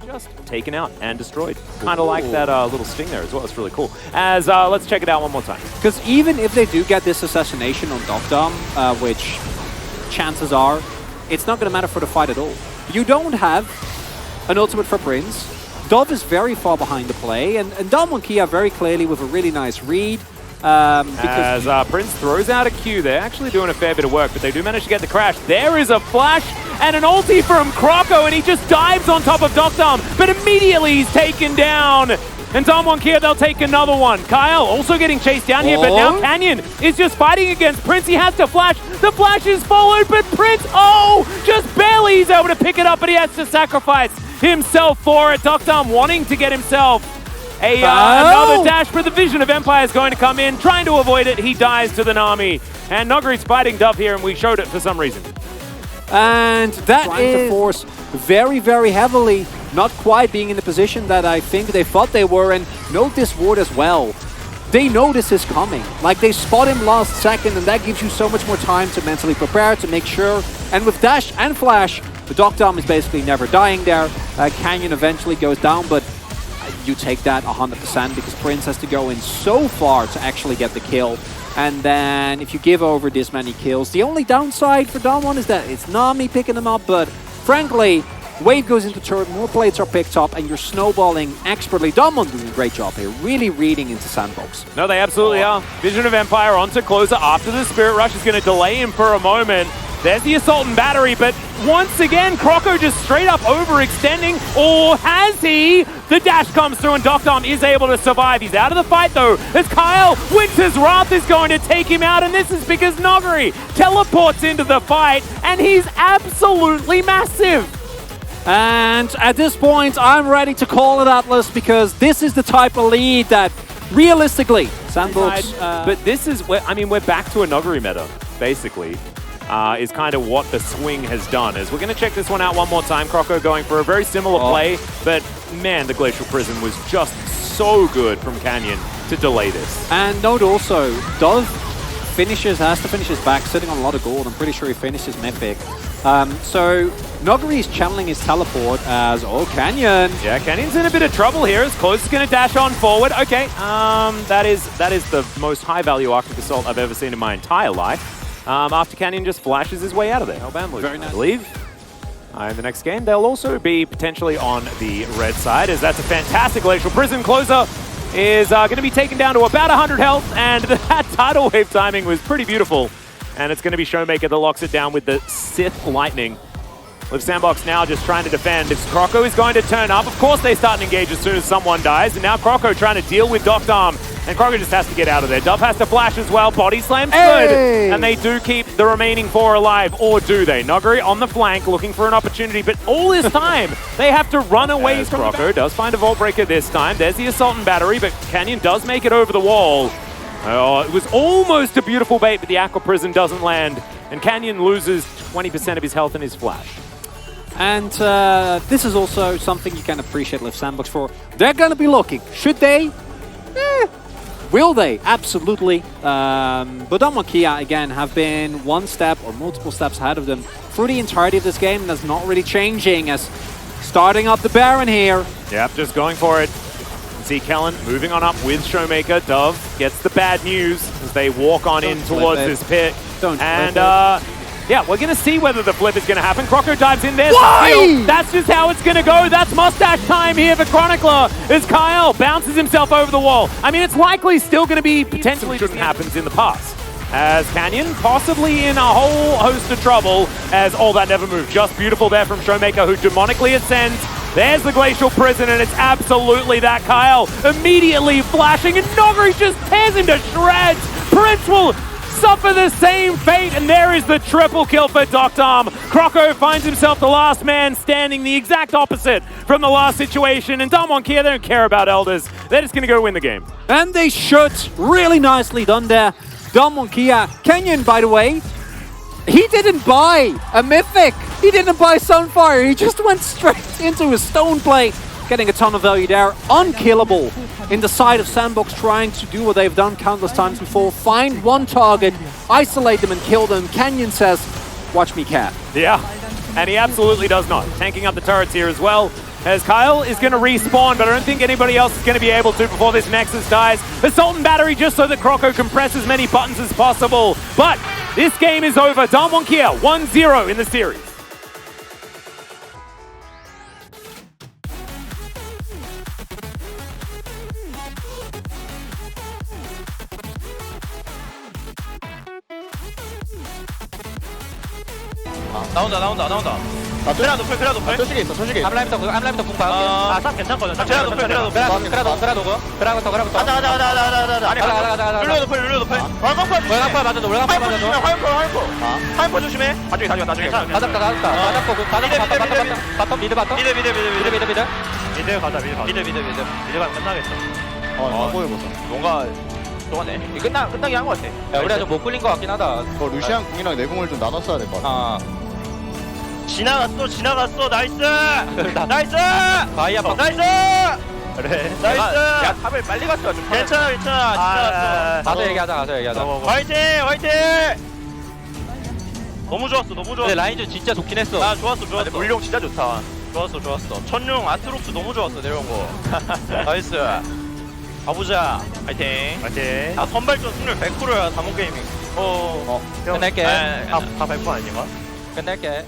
just taken out and destroyed. Kind of like that little sting there as well. It's really cool. As let's check it out one more time. Because even if they do get this assassination on Dogdom, which chances are, it's not going to matter for the fight at all. You don't have an ultimate for Prince. Dove is very far behind the play, and Dom and Kia very clearly with a really nice read. As Prince throws out a Q, they're actually doing a fair bit of work, but they do manage to get the crash. There is a flash and an ulti from Croco, and he just dives on top of Dogdom, but immediately he's taken down. And Dom Kia, they'll take another one. Kyle also getting chased down here, but now Canyon is just fighting against Prince. He has to flash. The flash is followed, but Prince, just barely he's able to pick it up, but he has to sacrifice himself for it. Dogdom wanting to get himself another dash, but the Vision of Empire is going to come in, trying to avoid it. He dies to the Nami. And Nogari's fighting Dove here, and we showed it for some reason. And that trying to force very, very heavily, not quite being in the position that I think they thought they were. And note this ward as well. They know this is coming. Like, they spot him last second, and that gives you so much more time to mentally prepare, to make sure. And with dash and flash, the Dogdom is basically never dying there. Canyon eventually goes down, but you take that 100% because Prince has to go in so far to actually get the kill. And then if you give over this many kills, the only downside for Damwon is that it's Nami picking them up, but frankly, wave goes into turret, more plates are picked up, and you're snowballing expertly. Damwon doing a great job here, really reading into Sandbox. No, they absolutely are. Vision of Empire onto Closer after the Spirit Rush is going to delay him for a moment. There's the Assault and Battery, but once again, Croco just straight up overextending, or has he? The dash comes through and Dogdom is able to survive. He's out of the fight though, as Kyle, Winter's Wrath is going to take him out, and this is because Nogari teleports into the fight, and he's absolutely massive. And at this point, I'm ready to call it Atlas, because this is the type of lead that, realistically, Sandbox... but this is, we're back to a Nogari meta, basically. Is kind of what the swing has done. As we're going to check this one out one more time. Croco going for a very similar play, but man, the Glacial Prison was just so good from Canyon to delay this. And note also, Dove has to finish his back, sitting on a lot of gold. I'm pretty sure he finishes Mythic. So Nogari is channeling his teleport as, Canyon. Yeah, Canyon's in a bit of trouble here. As Close is going to dash on forward. Okay, that is the most high value Arctic Assault I've ever seen in my entire life. After Canyon just flashes his way out of there. Very nice. I believe. In the next game, they'll also be potentially on the red side, as that's a fantastic Glacial Prison. Closer is going to be taken down to about 100 health, and that tidal wave timing was pretty beautiful. And it's going to be Showmaker that locks it down with the Sith Lightning. With Sandbox now just trying to defend. If Croco is going to turn up, of course they start and engage as soon as someone dies, and now Croco trying to deal with Dogdom. And Croco just has to get out of there. Dove has to flash as well. Body slam's good. And they do keep the remaining 4 alive. Or do they? Nogari on the flank looking for an opportunity. But all this time, they have to run away from Croco. Does find a Vault Breaker this time. There's the Assault and Battery. But Canyon does make it over the wall. Oh, it was almost a beautiful bait, but the Aqua Prison doesn't land. And Canyon loses 20% of his health and his flash. And this is also something you can appreciate Live Sandbox for. They're going to be looking. Should they? Will they? Absolutely. But Dom and Kia, again, have been one step or multiple steps ahead of them through the entirety of this game, and that's not really changing as starting up the Baron here. Yep, just going for it. See Kellen moving on up with Showmaker. Dove gets the bad news as they walk on in towards this pit. Yeah, we're going to see whether the flip is going to happen. Croco dives in there. That's just how it's going to go. That's mustache time here for Chronicler as Kyle bounces himself over the wall. I mean, it's likely still going to be potentially shouldn't happens in the past. As Canyon possibly in a whole host of trouble as all that never moved. Just beautiful there from Showmaker, who demonically ascends. There's the Glacial Prison, and it's absolutely that. Kyle immediately flashing, and Nogari just tears him to shreds. Prince will suffer the same fate, and there is the triple kill for Dogdom. Croco finds himself the last man standing, the exact opposite from the last situation, and Dom Kia, they don't care about Elders. They're just going to go win the game. And they should. Really nicely done there. Dom Kia. Canyon, by the way, he didn't buy a Mythic. He didn't buy Sunfire. He just went straight into his Stone Plate, getting a ton of value there. Unkillable in the side of Sandbox, trying to do what they've done countless times before. Find one target, isolate them and kill them. Canyon says, watch me, cat. Yeah, and he absolutely does not. Tanking up the turrets here as well. as Kyle is going to respawn, but I don't think anybody else is going to be able to before this Nexus dies. Assault and Battery just so that Croco can press as many buttons as possible. But this game is over. Damwon Kia 1-0 in the series. 나온다. 그래도 풀. 소식이 있어. 암라임부터 궁 봐. 싹 괜찮거든. 그래도 풀. 그래도 가자. 룰러도 풀. 월광파 맞아줘. 화염포 조심해. 나중에. 맞았고. 바텀 미드. 미드 가자. 미드가 끝나겠어. 보여보자. 뭔가 좋아네. 끝나긴 한 것 같아. 야, 우리가 좀 못 굴린 것 같긴 하다. 루시안 궁이랑 내 궁을 좀 나눠 써야 될 것 같아. 지나갔어. 나이스. 바이아 나이스. 그래. 나이스. 야, 탑을 빨리 갔어. 좀 괜찮아. 지나갔어. 가서 얘기하자. 화이팅. 너무 좋았어. 근데 라인전 진짜 좋긴 했어. 좋았어. 물용 진짜 좋다. 좋았어. 천룡 아트록스 너무 좋았어. 내려온 거. 나이스. 가보자. 화이팅. 선발전 승률 100%야. 다몬 게이밍. 끝낼게. 다 100% 아닌가? 끝낼게.